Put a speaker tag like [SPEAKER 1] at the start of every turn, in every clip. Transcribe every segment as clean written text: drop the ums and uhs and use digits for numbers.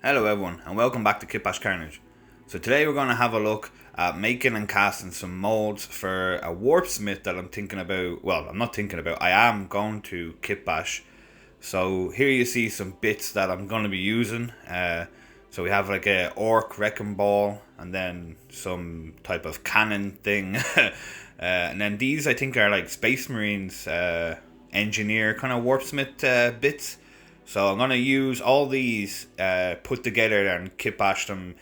[SPEAKER 1] Hello everyone and welcome back to KitbashCarnage. So today we're going to have a look at making and casting some molds for a Warpsmith that I'm thinking about. Well, I'm not thinking about, I am going to Kitbash. So here you see some bits that I'm going to be using. So we have like a orc wrecking ball and then some type of cannon thing. And then these I think are like Space Marines engineer kind of Warpsmith bits. So I'm going to use all these put together and kitbash them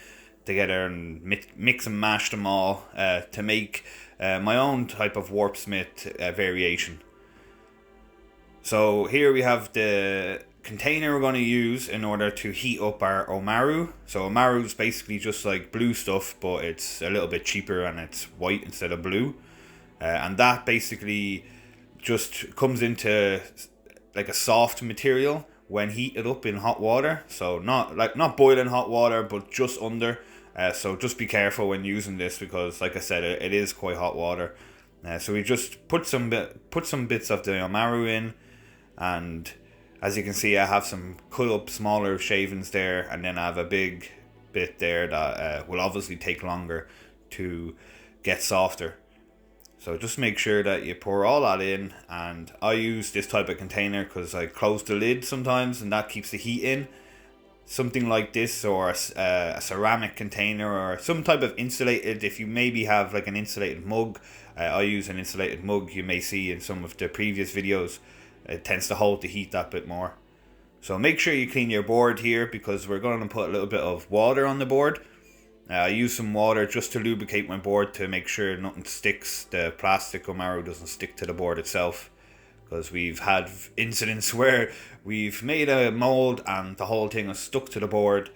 [SPEAKER 1] together and mix and mash them all to make my own type of Warpsmith variation. So here we have the container we're going to use in order to heat up our Omaru. So Omaru is basically just like blue stuff, but it's a little bit cheaper and it's white instead of blue. And that basically just comes into like a soft material when heated up in hot water. So not boiling hot water, but just under. So just be careful when using this because, like I said, it is quite hot water. So we just put some bits of the Omaru in, and as you can see, I have some cut up smaller shavings there, and then I have a big bit there that will obviously take longer to get softer. So just make sure that you pour all that in, and I use this type of container because I close the lid sometimes and that keeps the heat in. Something like this, or a ceramic container, or some type of insulated, if you maybe have like an insulated mug. I use an insulated mug, you may see in some of the previous videos. It tends to hold the heat that bit more. So make sure you clean your board here because we're going to put a little bit of water on the board. I use some water just to lubricate my board to make sure nothing sticks, the plastic Omaru doesn't stick to the board itself. Because we've had incidents where we've made a mold and the whole thing is stuck to the board.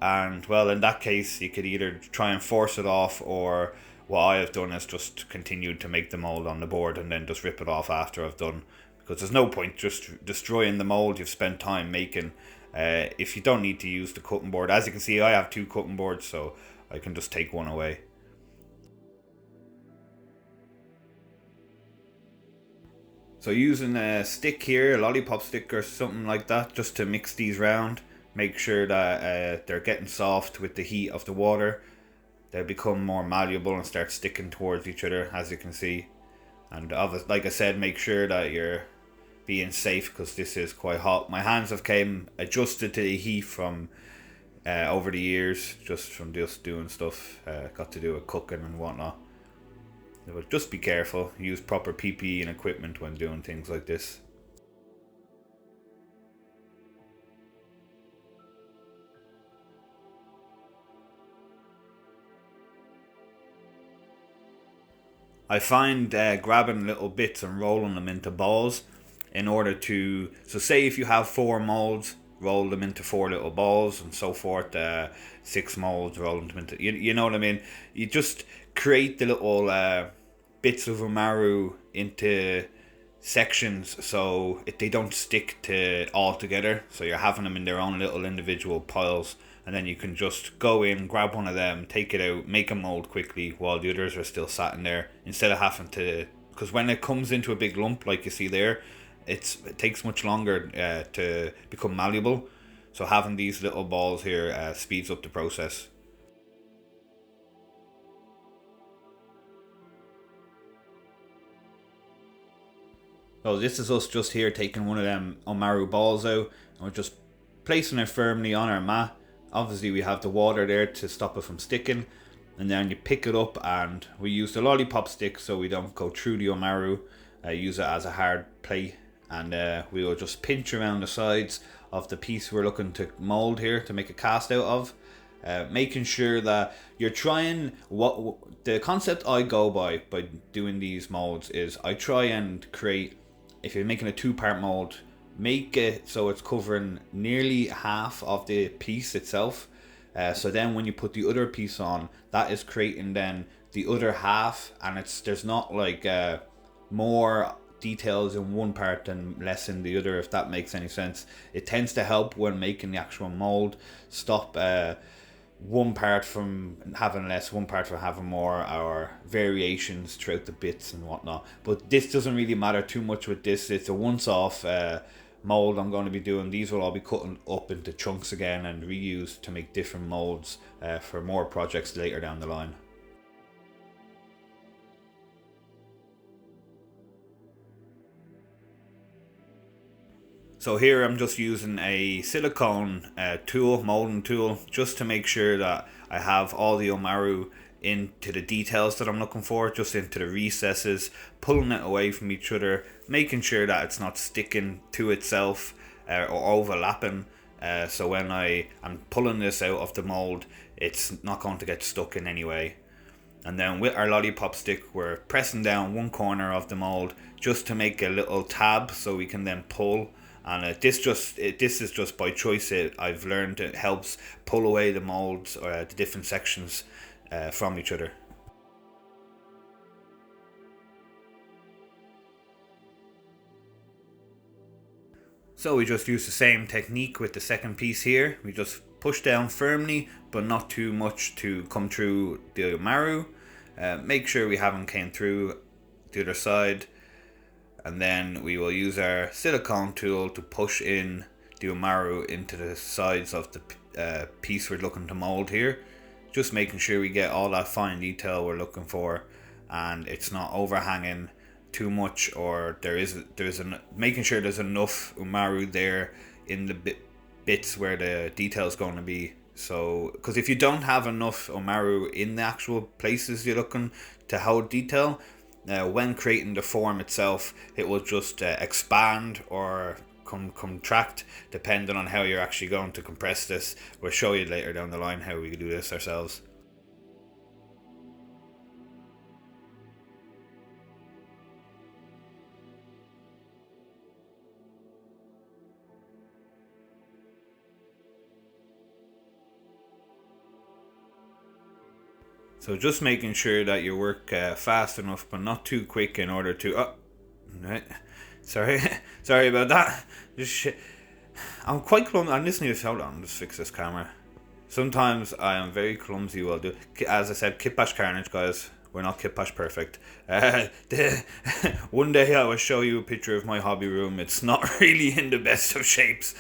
[SPEAKER 1] And well, in that case, you could either try and force it off, or what I have done is just continued to make the mold on the board and then just rip it off after I've done. Because there's no point just destroying the mold you've spent time making if you don't need to use the cutting board. As you can see, I have two cutting boards, so I can just take one away. So using a stick here, a lollipop stick or something like that, just to mix these round. Make sure that they're getting soft with the heat of the water. They become more malleable and start sticking towards each other, as you can see. And like I said, make sure that you're being safe because this is quite hot. My hands have came adjusted to the heat from over the years, just from just doing stuff, got to do with cooking and whatnot. But just be careful, use proper PPE and equipment when doing things like this. I find grabbing little bits and rolling them into balls in order to, so say if you have 4 molds, roll them into 4 little balls and so forth. 6 molds, roll them into, you know what I mean. You just create the little bits of Omaru into sections so they don't stick to all together. So you're having them in their own little individual piles, and then you can just go in, grab one of them, take it out, make a mold quickly while the others are still sat in there, instead of having to, because when it comes into a big lump like you see there, it takes much longer to become malleable. So having these little balls here speeds up the process. So this is us just here taking one of them Omaru balls out, and we're just placing it firmly on our mat. Obviously we have the water there to stop it from sticking, and then you pick it up, and we use the lollipop stick so we don't go through the Omaru. Use it as a hard plate, and we will just pinch around the sides of the piece we're looking to mold here to make a cast out of. Making sure that you're trying, what the concept I go by doing these molds is I try and create, if you're making a 2-part mold, make it so it's covering nearly half of the piece itself. So then when you put the other piece on, that is creating then the other half, and there's not like more details in one part than less in the other, if that makes any sense. It tends to help when making the actual mold, stop one part from having less, one part from having more, or variations throughout the bits and whatnot. But this doesn't really matter too much with this. It's a once off mold I'm going to be doing, these will all be cut up into chunks again and reused to make different molds for more projects later down the line. So here I'm just using a silicone tool, molding tool, just to make sure that I have all the Omaru into the details that I'm looking for, just into the recesses, pulling it away from each other, making sure that it's not sticking to itself or overlapping. So when I am pulling this out of the mold, it's not going to get stuck in any way. And then with our lollipop stick, we're pressing down one corner of the mold just to make a little tab so we can then pull. And this is just by choice. I've learned it helps pull away the molds or the different sections from each other. So we just use the same technique with the second piece here. We just push down firmly, but not too much to come through the Omaru. Make sure we haven't came through the other side. And then we will use our silicone tool to push in the Omaru into the sides of the piece we're looking to mold here. Just making sure we get all that fine detail we're looking for, and it's not overhanging too much, or making sure there's enough Omaru there in the bits where the detail is going to be. So, because if you don't have enough Omaru in the actual places you're looking to hold detail, when creating the form itself, it will just expand or contract depending on how you're actually going to compress this. We'll show you later down the line how we do this ourselves. So just making sure that you work fast enough but not too quick in order to... right. Sorry about that. I'm quite clumsy. I just need to hold on, just fix this camera. Sometimes I am very clumsy. Well, as I said, KitbashCarnage, guys. We're not Kitbash perfect. One day I will show you a picture of my hobby room. It's not really in the best of shapes.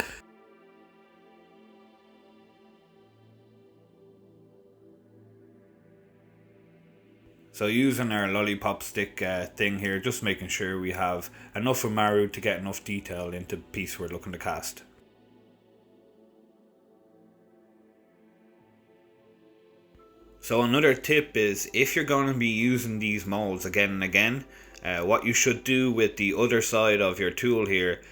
[SPEAKER 1] So using our lollipop stick thing here, just making sure we have enough Omaru to get enough detail into the piece we're looking to cast. So another tip is, if you're going to be using these molds again and again, what you should do with the other side of your tool here,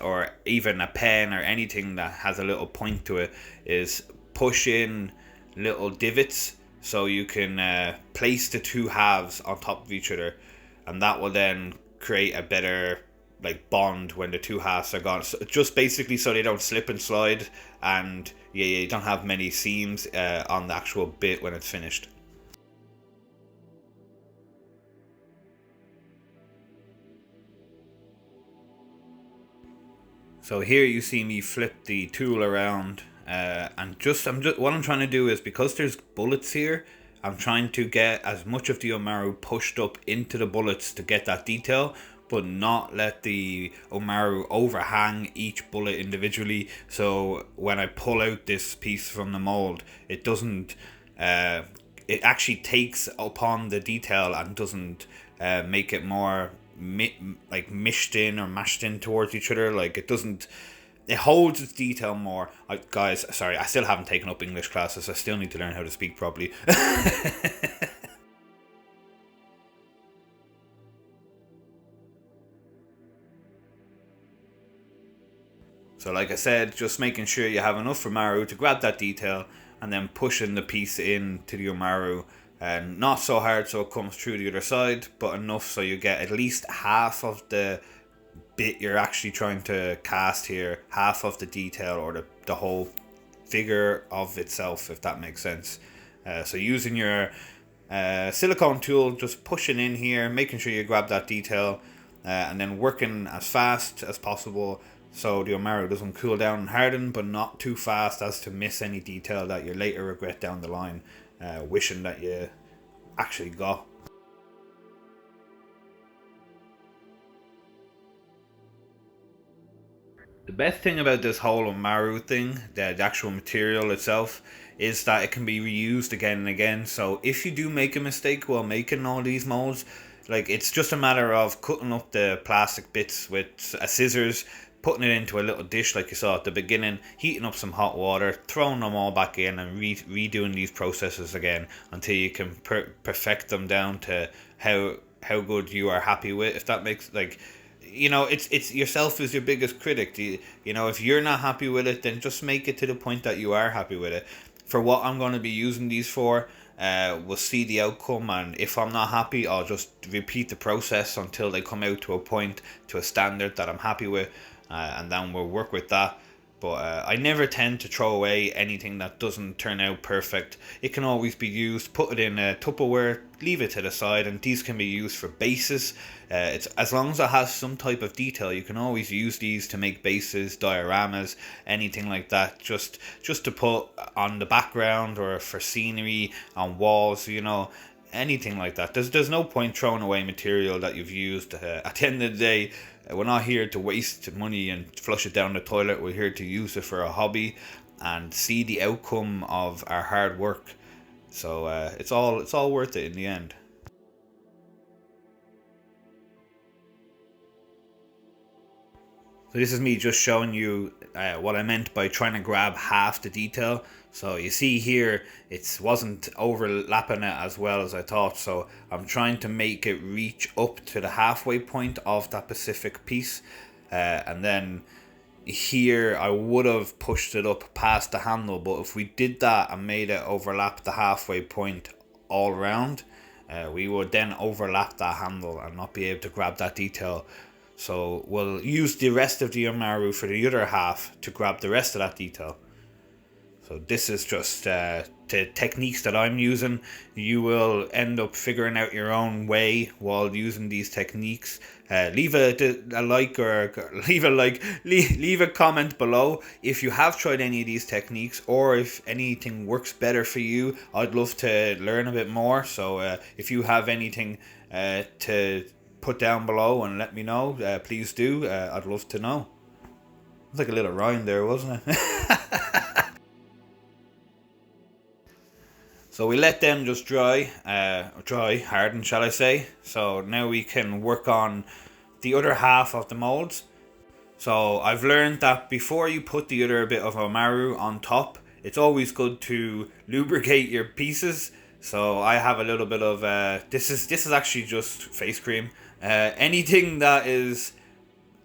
[SPEAKER 1] or even a pen or anything that has a little point to it, is push in little divots so you can place the two halves on top of each other, and that will then create a better bond when the two halves are gone. So just basically so they don't slip and slide, and you don't have many seams on the actual bit when it's finished. So here you see me flip the tool around, and what I'm trying to do is, because there's bullets here, I'm trying to get as much of the Omaru pushed up into the bullets to get that detail, but not let the Omaru overhang each bullet individually. So when I pull out this piece from the mold, it doesn't. It actually takes upon the detail and doesn't make it more mished in or mashed in towards each other. It holds its detail more. Guys, sorry, I still haven't taken up English classes. I still need to learn how to speak properly. So like I said, just making sure you have enough Omaru to grab that detail, and then pushing the piece in to the Omaru, and not so hard so it comes through the other side, but enough so you get at least half of the bit you're actually trying to cast here, half of the detail, or the whole figure of itself, if that makes sense. So using your silicone tool, just pushing in here, making sure you grab that detail, and then working as fast as possible so the Omaru doesn't cool down and harden, but not too fast as to miss any detail that you later regret down the line, wishing that you actually got. The best thing about this whole Maru thing, the actual material itself, is that it can be reused again and again. So if you do make a mistake while making all these molds, like, it's just a matter of cutting up the plastic bits with a scissors, putting it into a little dish like you saw at the beginning, heating up some hot water, throwing them all back in, and redoing these processes again until you can perfect them down to how good you are happy with. If that makes, like, it's yourself is your biggest critic. If you're not happy with it, then just make it to the point that you are happy with it. For what I'm going to be using these for, we'll see the outcome, and if I'm not happy, I'll just repeat the process until they come out to a point, to a standard that I'm happy with, and then we'll work with that. But I never tend to throw away anything that doesn't turn out perfect. It can always be used. Put it in a Tupperware, leave it to the side, and these can be used for bases. It's as long as it has some type of detail, you can always use these to make bases, dioramas, anything like that. Just to put on the background or for scenery on walls, anything like that. There's no point throwing away material that you've used. At the end of the day, we're not here to waste money and flush it down the toilet. We're here to use it for a hobby and see the outcome of our hard work. So it's all worth it in the end. So this is me just showing you what I meant by trying to grab half the detail. So you see here, it wasn't overlapping it as well as I thought. So I'm trying to make it reach up to the halfway point of that specific piece. And then here I would have pushed it up past the handle. But if we did that and made it overlap the halfway point all around, we would then overlap that handle and not be able to grab that detail. So we'll use the rest of the Amaru for the other half to grab the rest of that detail. So this is just the techniques that I'm using. You will end up figuring out your own way while using these techniques. Leave a like, or leave a comment below if you have tried any of these techniques, or if anything works better for you. I'd love to learn a bit more. So if you have anything to put down below and let me know, please do. I'd love to know. It was like a little rhyme there, wasn't it? So we let them just harden, shall I say. So now we can work on the other half of the molds. So I've learned that before you put the other bit of Amaru on top, it's always good to lubricate your pieces. So I have a little bit of this is actually just face cream. Anything that is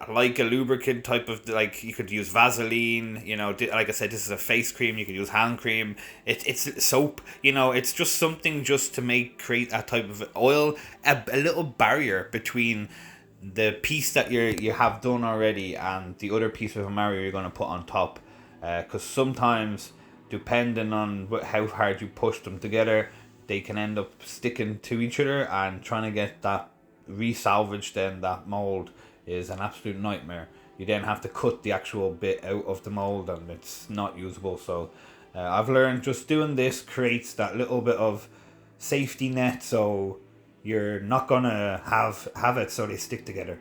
[SPEAKER 1] like a lubricant type of, like, you could use Vaseline, like I said, this is a face cream. You could use hand cream. It's soap, it's just something just to create that type of oil, a little barrier between the piece that you have done already and the other piece of Mario you're going to put on top, because sometimes, depending on how hard you push them together, they can end up sticking to each other, and trying to get that resalvaged, then that mold, is an absolute nightmare. You then have to cut the actual bit out of the mold, and it's not usable. So I've learned just doing this creates that little bit of safety net, so you're not gonna have it so they stick together.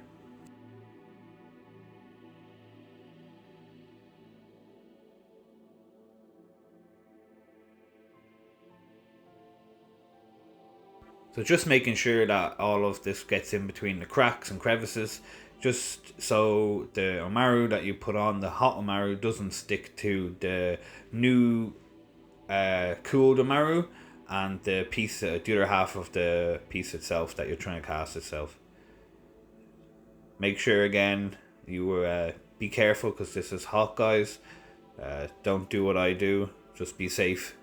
[SPEAKER 1] So just making sure that all of this gets in between the cracks and crevices, just so the Amaru that you put on, the hot Amaru, doesn't stick to the new cooled Amaru and the piece, the other half of the piece itself that you're trying to cast itself. Make sure again you be careful, because this is hot, guys. Don't do what I do. Just be safe.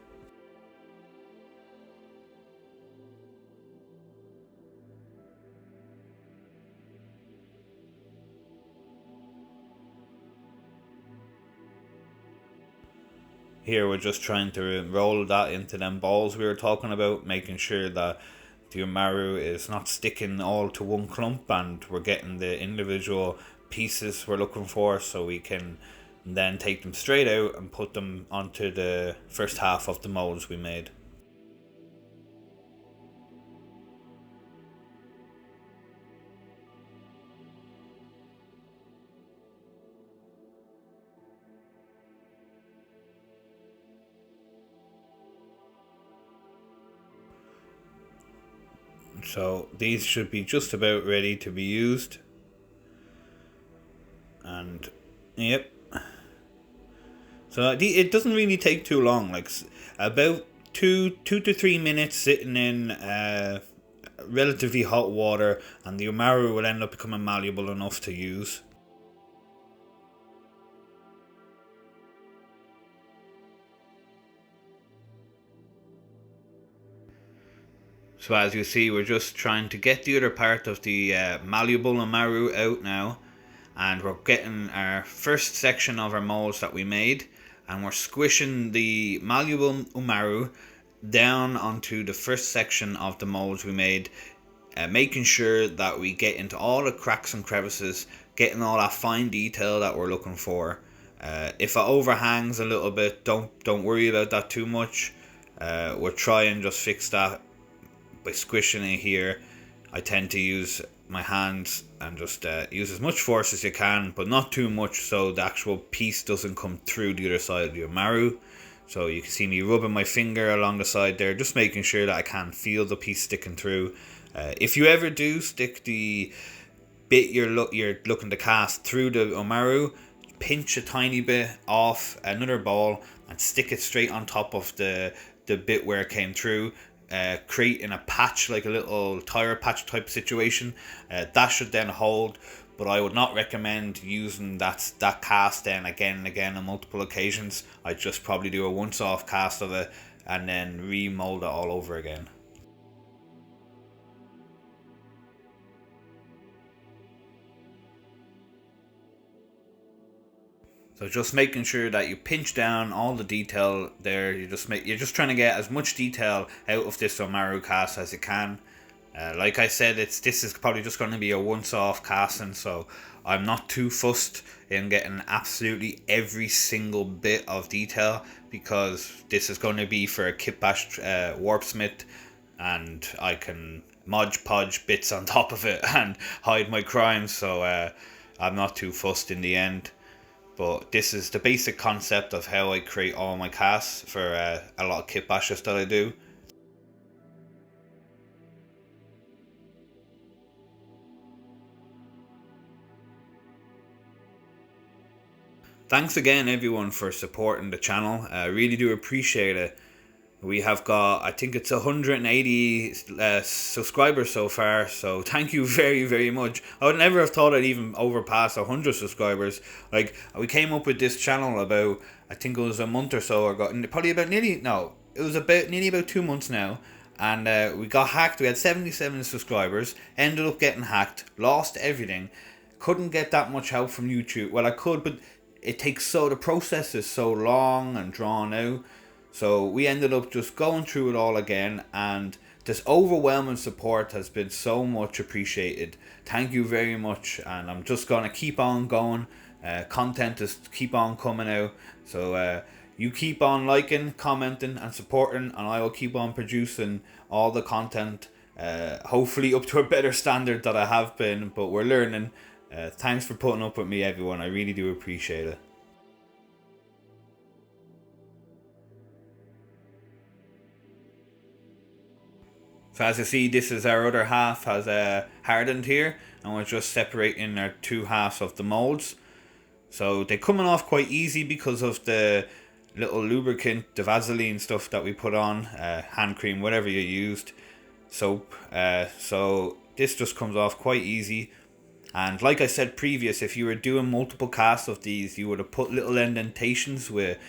[SPEAKER 1] Here we're just trying to roll that into them balls we were talking about, making sure that the Amaru is not sticking all to one clump, and we're getting the individual pieces we're looking for, so we can then take them straight out and put them onto the first half of the molds we made. So these should be just about ready to be used. And yep. So it doesn't really take too long, like about 2 to 3 minutes sitting in relatively hot water, and the umaru will end up becoming malleable enough to use. So as you see, we're just trying to get the other part of the malleable umaru out now, and we're getting our first section of our molds that we made, and we're squishing the malleable umaru down onto the first section of the molds we made, making sure that we get into all the cracks and crevices, getting all that fine detail that we're looking for. If it overhangs a little bit, don't worry about that too much. We'll try and just fix that by squishing it here. I tend to use my hands and just use as much force as you can, but not too much so the actual piece doesn't come through the other side of the umaru. So you can see me rubbing my finger along the side there, just making sure that I can feel the piece sticking through. If you ever do stick the bit you're looking to cast through the umaru, pinch a tiny bit off another ball and stick it straight on top of the bit where it came through, creating a patch, like a little tire patch type situation. That should then hold, but I would not recommend using that cast then again and again on multiple occasions. I'd just probably do a once off cast of it and then remold it all over again. So just making sure that you pinch down all the detail there. You're just trying to get as much detail out of this umaru cast as you can. Like I said, this is probably just going to be a once-off casting, so I'm not too fussed in getting absolutely every single bit of detail, because this is going to be for a Kitbash Warpsmith, and I can Mod Podge bits on top of it and hide my crimes, so I'm not too fussed in the end. But this is the basic concept of how I create all my casts for a lot of kitbashes that I do. Thanks again everyone for supporting the channel. I really do appreciate it. We have got, I think it's 180 subscribers so far, so thank you very, very much. I would never have thought I'd even overpass 100 subscribers. Like, we came up with this channel about, I think it was a month or so ago, probably about it was about nearly about 2 months now, and we got hacked. We had 77 subscribers, ended up getting hacked, lost everything, couldn't get that much help from YouTube. Well, I could, but the process is so long and drawn out. So we ended up just going through it all again, and this overwhelming support has been so much appreciated. Thank you very much, and I'm just going to keep on going. Content is keep on coming out, so you keep on liking, commenting and supporting, and I will keep on producing all the content, hopefully up to a better standard that I have been, but we're learning. Thanks for putting up with me everyone, I really do appreciate it. So as you see, this is our other half has hardened here, and we're just separating our two halves of the molds. So they're coming off quite easy because of the little lubricant, the Vaseline stuff that we put on, hand cream, whatever you used, soap. So this just comes off quite easy. And like I said previous, if you were doing multiple casts of these, you would have put little indentations with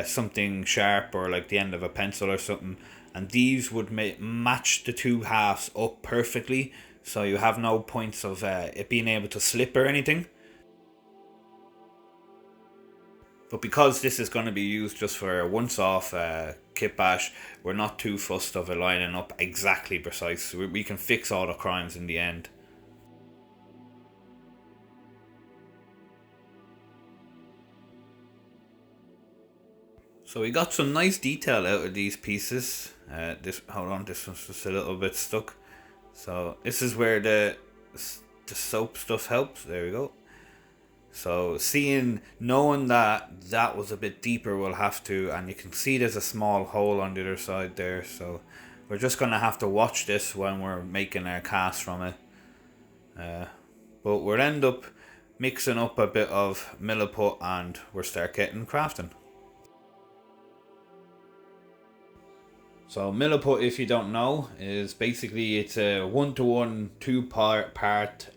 [SPEAKER 1] something sharp or like the end of a pencil or something, and these would match the two halves up perfectly, so you have no points of it being able to slip or anything. But because this is going to be used just for a once-off kitbash, we're not too fussed of it lining up exactly precise. We can fix all the crimes in the end. So we got some nice detail out of these pieces. This one's just a little bit stuck. So this is where the soap stuff helps. There we go. So knowing that was a bit deeper, we'll have to, and you can see there's a small hole on the other side there. So we're just going to have to watch this when we're making our cast from it. But we'll end up mixing up a bit of milliput and we'll start getting crafting. So milliput, if you don't know, is basically it's a 1-to-1 two-part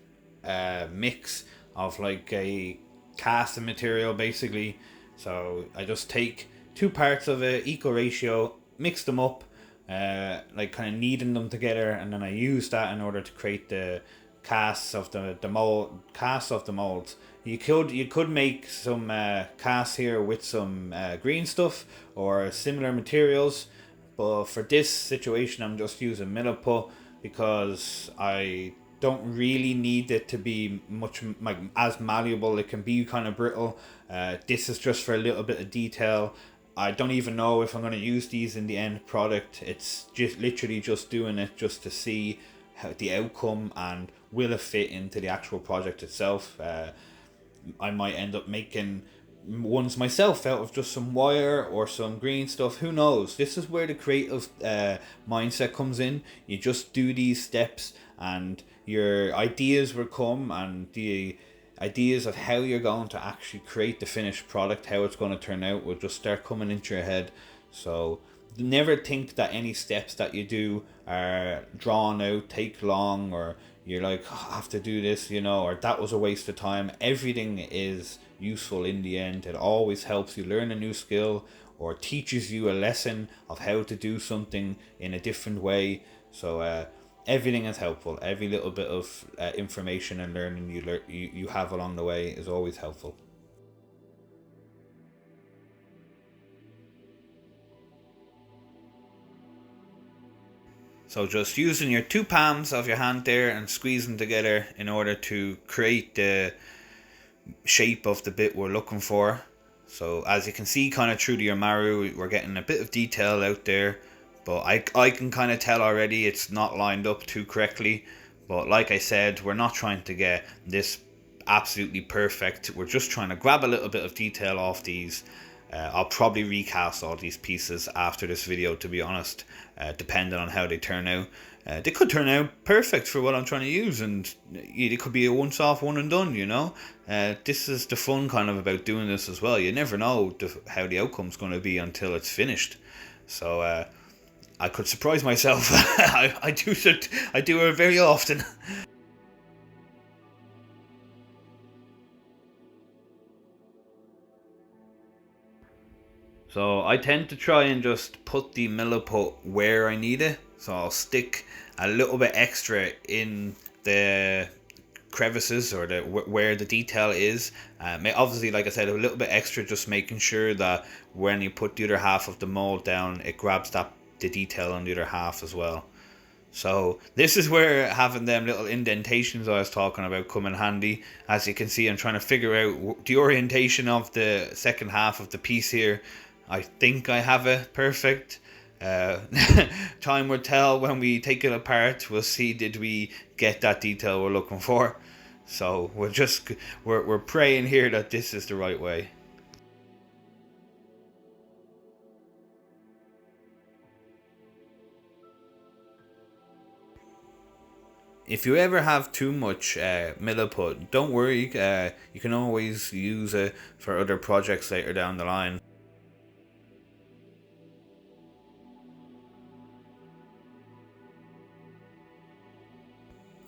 [SPEAKER 1] mix of like a casting material basically. So I just take 2 parts of it, equal ratio, mix them up, like kind of kneading them together, and then I use that in order to create the casts of the molds. You could make some casts here with some green stuff or similar materials, but for this situation I'm just using milliput because I don't really need it to be much like as malleable. It can be kind of brittle. This is just for a little bit of detail. I don't even know if I'm going to use these in the end product. It's just literally just doing it just to see how the outcome and will it fit into the actual project itself. I might end up making ones myself out of just some wire or some green stuff. Who knows? This is where the creative mindset comes in. You just do these steps and your ideas will come, and the ideas of how you're going to actually create the finished product, how it's going to turn out, will just start coming into your head. So never think that any steps that you do are drawn out, take long, or you're like, oh, I have to do this, or that was a waste of time. Everything is useful in the end. It always helps you learn a new skill or teaches you a lesson of how to do something in a different way. So everything is helpful. Every little bit of information and learning you have along the way is always helpful. So just using your 2 palms of your hand there and squeezing together in order to create the shape of the bit we're looking for. So as you can see kind of through the Yomaru, we're getting a bit of detail out there, but I can kind of tell already it's not lined up too correctly. But like I said, we're not trying to get this absolutely perfect. We're just trying to grab a little bit of detail off these. I'll probably recast all these pieces after this video, to be honest, depending on how they turn out. They could turn out perfect for what I'm trying to use, and it could be a once-off, one and done, This is the fun kind of about doing this as well. You never know how the outcome's going to be until it's finished. So I could surprise myself. I do it very often. So I tend to try and just put the milliput where I need it. So I'll stick a little bit extra in the crevices or where the detail is. Obviously, like I said, a little bit extra, just making sure that when you put the other half of the mold down, it grabs the detail on the other half as well. So this is where having them little indentations I was talking about come in handy. As you can see, I'm trying to figure out the orientation of the second half of the piece here. I think I have it perfect. Time will tell when we take it apart. We'll see, did we get that detail we're looking for. So we're praying here that this is the right way. If you ever have too much milliput, don't worry. You can always use it for other projects later down the line.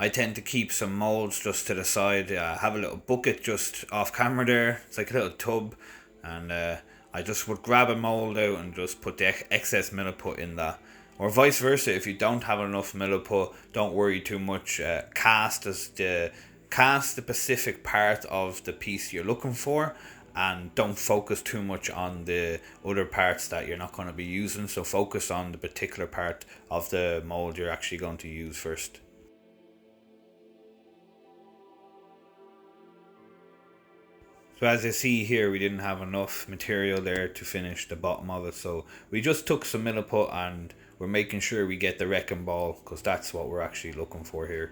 [SPEAKER 1] I tend to keep some molds just to the side. Have a little bucket just off camera there. It's like a little tub, and I just would grab a mold out and just put the excess milliput in that. Or vice versa, if you don't have enough milliput, don't worry too much. Cast the specific part of the piece you're looking for, and don't focus too much on the other parts that you're not going to be using. So focus on the particular part of the mold you're actually going to use first. So as you see here, we didn't have enough material there to finish the bottom of it, so we just took some milliput and we're making sure we get the wrecking ball, because that's what we're actually looking for here.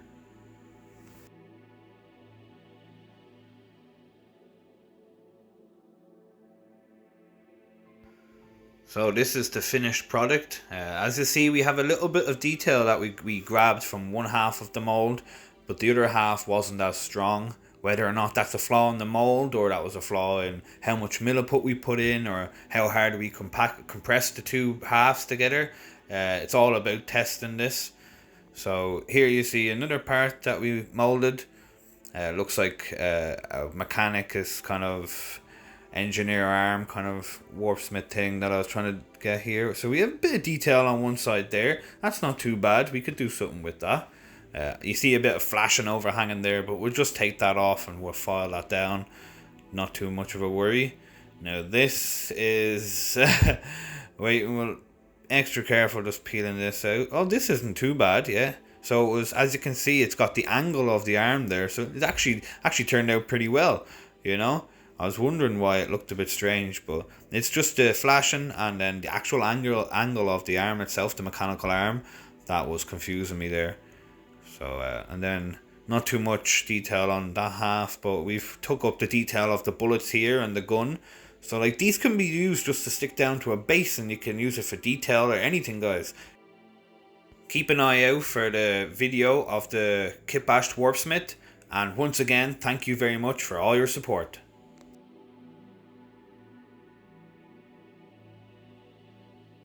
[SPEAKER 1] So this is the finished product. As you see, we have a little bit of detail that we grabbed from one half of the mold, but the other half wasn't as strong. Whether or not that's a flaw in the mold, or that was a flaw in how much milliput we put in, or how hard we compress the two halves together. It's all about testing this. So here you see another part that we molded. Looks like a mechanic is kind of engineer arm kind of Warpsmith thing that I was trying to get here. So we have a bit of detail on one side there. That's not too bad. We could do something with that. You see a bit of flashing overhanging there, but we'll just take that off and we'll file that down. Not too much of a worry. Now this is wait, we'll extra careful just peeling this out. Oh, this isn't too bad, yeah. So it was, as you can see, it's got the angle of the arm there, so it actually turned out pretty well, you know. I was wondering why it looked a bit strange, but it's just the flashing and then the actual angle of the arm itself, the mechanical arm, that was confusing me there. So, and then not too much detail on that half, but we've took up the detail of the bullets here and the gun. So like these can be used just to stick down to a base, and you can use it for detail or anything, guys. Keep an eye out for the video of the kitbashed Warpsmith, and once again, thank you very much for all your support.